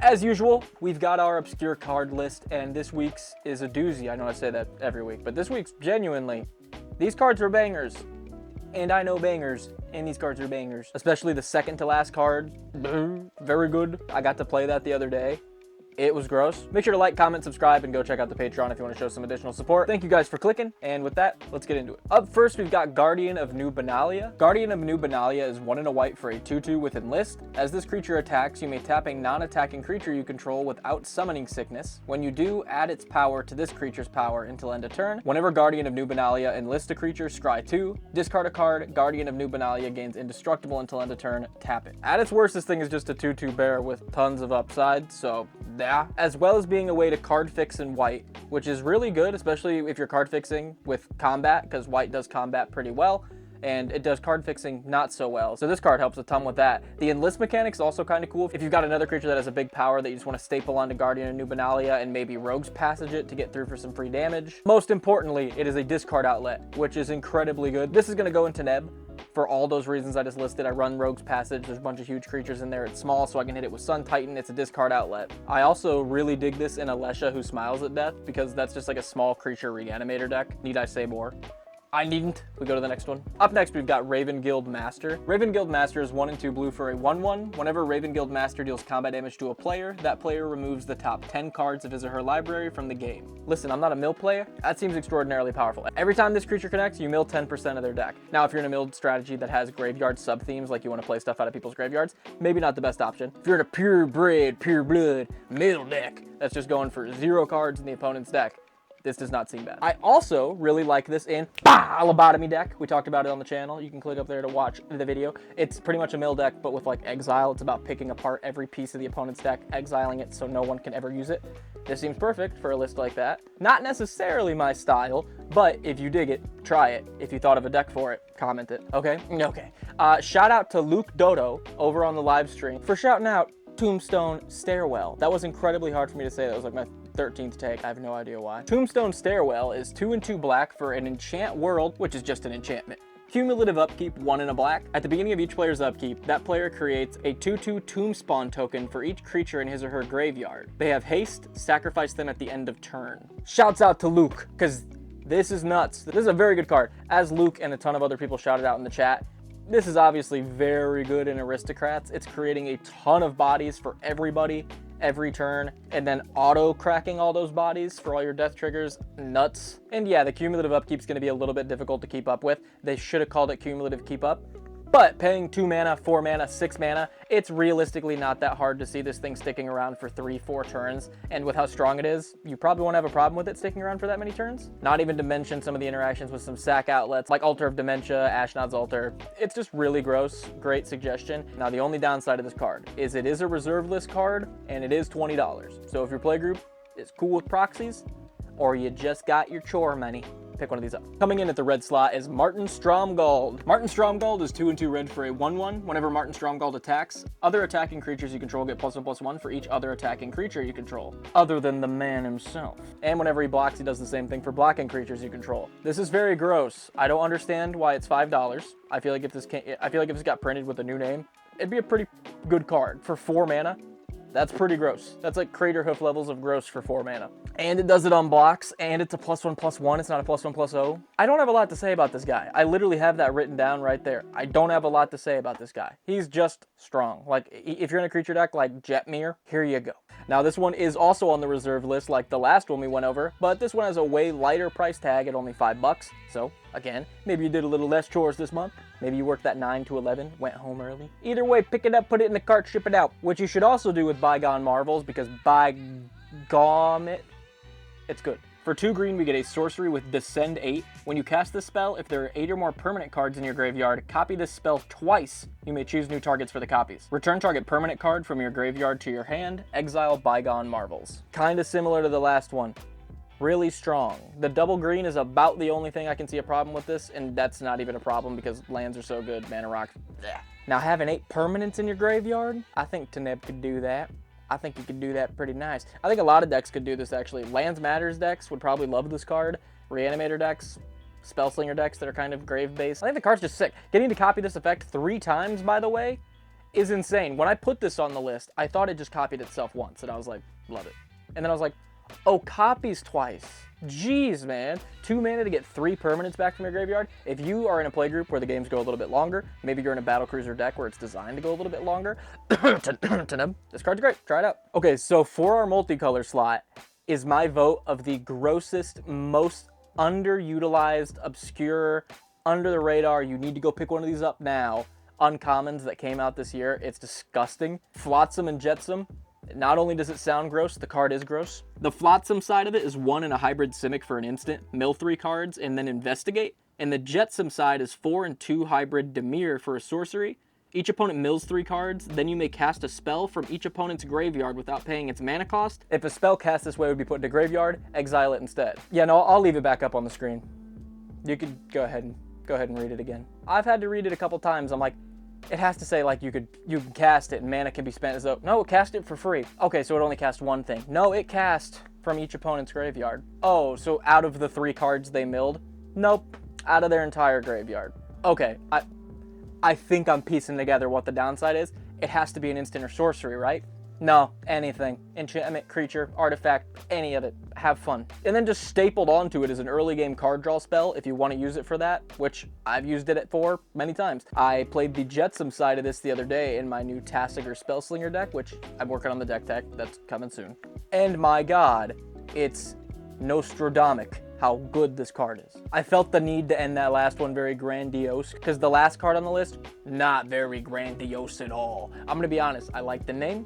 As usual, we've got our obscure card list, and this week's is a doozy. I know I say that every week, but this week's genuinely, these cards are bangers. And I know bangers, and these cards are bangers. Especially the second to last card, very good. I got to play that the other day. It was gross. Make sure to like, comment, subscribe, and go check out the Patreon if you want to show some additional support. Thank you guys for clicking, and with that, let's get into it. Up first, we've got Guardian of New Benalia. Guardian of New Benalia is 1 and a white for a 2/2 with Enlist. As this creature attacks, you may tap a non-attacking creature you control without summoning Sickness. When you do, add its power to this creature's power until end of turn. Whenever Guardian of New Benalia enlists a creature, scry 2. Discard a card. Guardian of New Benalia gains indestructible until end of turn. Tap it. At its worst, this thing is just a 2/2 bear with tons of upside, so yeah. As well as being a way to card fix in white, which is really good, especially if you're card fixing with combat, because white does combat pretty well, and it does card fixing not so well. So this card helps a ton with that. The enlist mechanic's also kind of cool. If you've got another creature that has a big power that you just want to staple onto Guardian of New Benalia and maybe Rogue's Passage it to get through for some free damage. Most importantly, it is a discard outlet, which is incredibly good. This is going to go into Neb. For all those reasons I just listed. I run Rogue's Passage. There's a bunch of huge creatures in there. It's small, so I can hit it with Sun Titan. It's a discard outlet. I also really dig this in Alesha Who Smiles at Death, because that's just like a small creature reanimator deck. Need I say more? I needn't. We go to the next one. Up next, we've got Raven Guild Master. Raven Guild Master is 1 and 2 blue for a 1/1. Whenever Raven Guild Master deals combat damage to a player, that player removes the top 10 cards of his or her library from the game. Listen, I'm not a mill player. That seems extraordinarily powerful. Every time this creature connects, you mill 10% of their deck. Now, if you're in a milled strategy that has graveyard sub-themes, like you want to play stuff out of people's graveyards, maybe not the best option. If you're in a purebred, pure blood mill deck that's just going for 0 cards in the opponent's deck, this does not seem bad. I also really like this in Lobotomy deck. We talked about it on the channel. You can click up there to watch the video. It's pretty much a mill deck, but with like exile. It's about picking apart every piece of the opponent's deck, exiling it so no one can ever use it. This seems perfect for a list like that. Not necessarily my style, but if you dig it, try it. If you thought of a deck for it, comment it. Okay? Okay. Shout out to Luke Dodo over on the live stream for shouting out Tombstone Stairwell. That was incredibly hard for me to say. That was like my 13th take. I have no idea why. Tombstone Stairwell is 2 and 2 black for an enchant world, which is just an enchantment. Cumulative upkeep, 1 and a black. At the beginning of each player's upkeep, that player creates a 2/2 tomb spawn token for each creature in his or her graveyard. They have haste, sacrifice them at the end of turn. Shouts out to Luke, because this is nuts. This is a very good card. As Luke and a ton of other people shouted out in the chat, this is obviously very good in Aristocrats. It's creating a ton of bodies for everybody every turn, and then auto cracking all those bodies for all your death triggers. Nuts. And yeah, the cumulative upkeep is going to be a little bit difficult to keep up with. They should have called it cumulative keep up. But paying 2 mana, 4 mana, 6 mana, it's realistically not that hard to see this thing sticking around for 3-4 turns. And with how strong it is, you probably won't have a problem with it sticking around for that many turns. Not even to mention some of the interactions with some sack outlets like Altar of Dementia, Ashnod's Altar. It's just really gross. Great suggestion. Now, the only downside of this card is it is a reserve list card, and it is $20. So if your playgroup is cool with proxies, or you just got your chore money, pick one of these up. Coming in at the red slot is Martin Stromgald. Martin Stromgald is 2 and 2 red for a 1/1. Whenever Martin Stromgald attacks, other attacking creatures you control get +1/+1 for each other attacking creature you control, other than the man himself. And whenever he blocks, he does the same thing for blocking creatures you control. This is very gross. I don't understand why it's $5. I feel like if this got printed with a new name, it'd be a pretty good card. For 4 mana, that's pretty gross. That's like Crater Hoof levels of gross for 4 mana. And it does it on blocks, and it's a +1/+1. It's not a +1/+0. I don't have a lot to say about this guy. I literally have that written down right there. I don't have a lot to say about this guy. He's just strong. Like, if you're in a creature deck like Jetmir, here you go. Now, this one is also on the reserve list like the last one we went over, but this one has a way lighter price tag at only $5. So, again, maybe you did a little less chores this month. Maybe you worked that 9 to 11, went home early. Either way, pick it up, put it in the cart, ship it out. Which you should also do with Bygone Marvels, because it's good. For 2 green, we get a sorcery with Descend 8. When you cast this spell, if there are 8 or more permanent cards in your graveyard, copy this spell twice. You may choose new targets for the copies. Return target permanent card from your graveyard to your hand. Exile Bygone Marvels. Kinda similar to the last one. Really strong. The double green is about the only thing I can see a problem with this, and that's not even a problem because lands are so good. Mana Rock. Bleh. Now, having 8 permanents in your graveyard, I think Teneb could do that. I think you could do that pretty nice. I think a lot of decks could do this, actually. Lands Matters decks would probably love this card. Reanimator decks, Spellslinger decks that are kind of grave-based. I think the card's just sick. Getting to copy this effect 3 times, by the way, is insane. When I put this on the list, I thought it just copied itself once, and I was like, love it. And then I was like, oh, copies twice. Jeez, man. 2 mana to get 3 permanents back from your graveyard. If you are in a play group where the games go a little bit longer, maybe you're in a battlecruiser deck where it's designed to go a little bit longer, this card's great. Try it out. Okay, so for our multicolor slot is my vote of the grossest, most underutilized, obscure, under the radar, you need to go pick one of these up now, uncommons that came out this year. It's disgusting. Flotsam and Jetsam. Not only does it sound gross, the card is gross. The Flotsam side of it is 1 and a hybrid Simic for an instant, mill 3 cards, and then investigate. And the Jetsam side is 4 and 2 hybrid Demir for a sorcery. Each opponent mills 3 cards, then you may cast a spell from each opponent's graveyard without paying its mana cost. If a spell cast this way would be put into graveyard, exile it instead. Yeah, no, I'll leave it back up on the screen. You could go ahead and read it again. I've had to read it a couple times. I'm like, it has to say like you can cast it and mana can be spent as though, no, cast it for free. Okay, so it only cast one thing. No, it cast from each opponent's graveyard. Oh, so out of the 3 cards they milled? Nope, out of their entire graveyard. Okay, I think I'm piecing together what the downside is. It has to be an instant or sorcery, right? No, anything. Enchantment, creature, artifact, any of it. Have fun. And then just stapled onto it is an early game card draw spell if you want to use it for that, which I've used it for many times. I played the Jetsam side of this the other day in my new Tassiger Spellslinger deck, which I'm working on the deck tech. That's coming soon. And my god, it's Nostradamic how good this card is. I felt the need to end that last one very grandiose, because the last card on the list, not very grandiose at all. I'm gonna be honest, I like the name,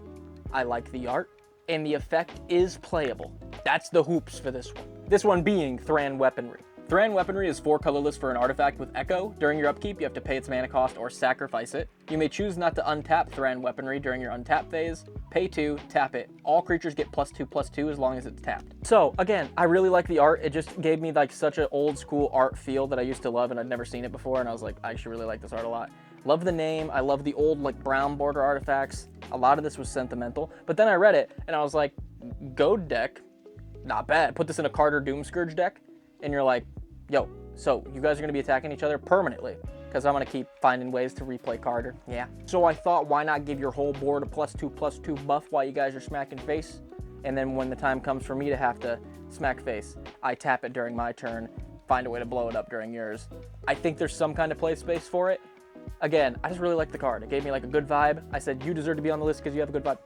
I like the art, and the effect is playable. That's the hoops for this one. This one being Thran Weaponry. Thran Weaponry is 4 colorless for an artifact with Echo. During your upkeep, you have to pay its mana cost or sacrifice it. You may choose not to untap Thran Weaponry during your untap phase. Pay 2, tap it. All creatures get +2/+2 as long as it's tapped. So again, I really like the art. It just gave me like such an old school art feel that I used to love, and I'd never seen it before, and I was like, I actually really like this art a lot. Love the name. I love the old like brown border artifacts. A lot of this was sentimental, but then I read it and I was like, Goad deck, not bad. Put this in a Carter Doomscourge deck, and you're like, yo, so you guys are gonna be attacking each other permanently, because I'm gonna keep finding ways to replay Carter. Yeah. So I thought, why not give your whole board a +2/+2 buff while you guys are smacking face? And then when the time comes for me to have to smack face, I tap it during my turn, find a way to blow it up during yours. I think there's some kind of play space for it. Again, I just really like the card. It gave me like a good vibe. I said, you deserve to be on the list because you have a good vibe.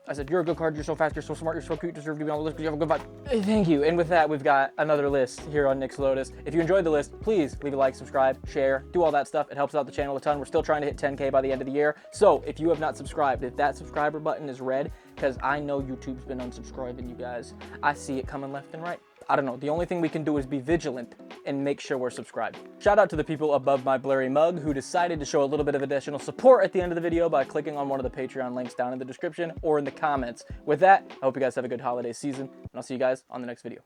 I said, you're a good card, you're so fast, you're so smart, you're so cute, you deserve to be on the list because you have a good vibe. Thank you. And with that, we've got another list here on Nick's Lotus. If you enjoyed the list, please leave a like, subscribe, share, do all that stuff. It helps out the channel a ton. We're still trying to hit 10K by the end of the year. So if you have not subscribed, if that subscriber button is red, because I know YouTube's been unsubscribing you guys. I see it coming left and right. I don't know. The only thing we can do is be vigilant and make sure we're subscribed. Shout out to the people above my blurry mug who decided to show a little bit of additional support at the end of the video by clicking on one of the Patreon links down in the description or in the comments. With that, I hope you guys have a good holiday season, and I'll see you guys on the next video.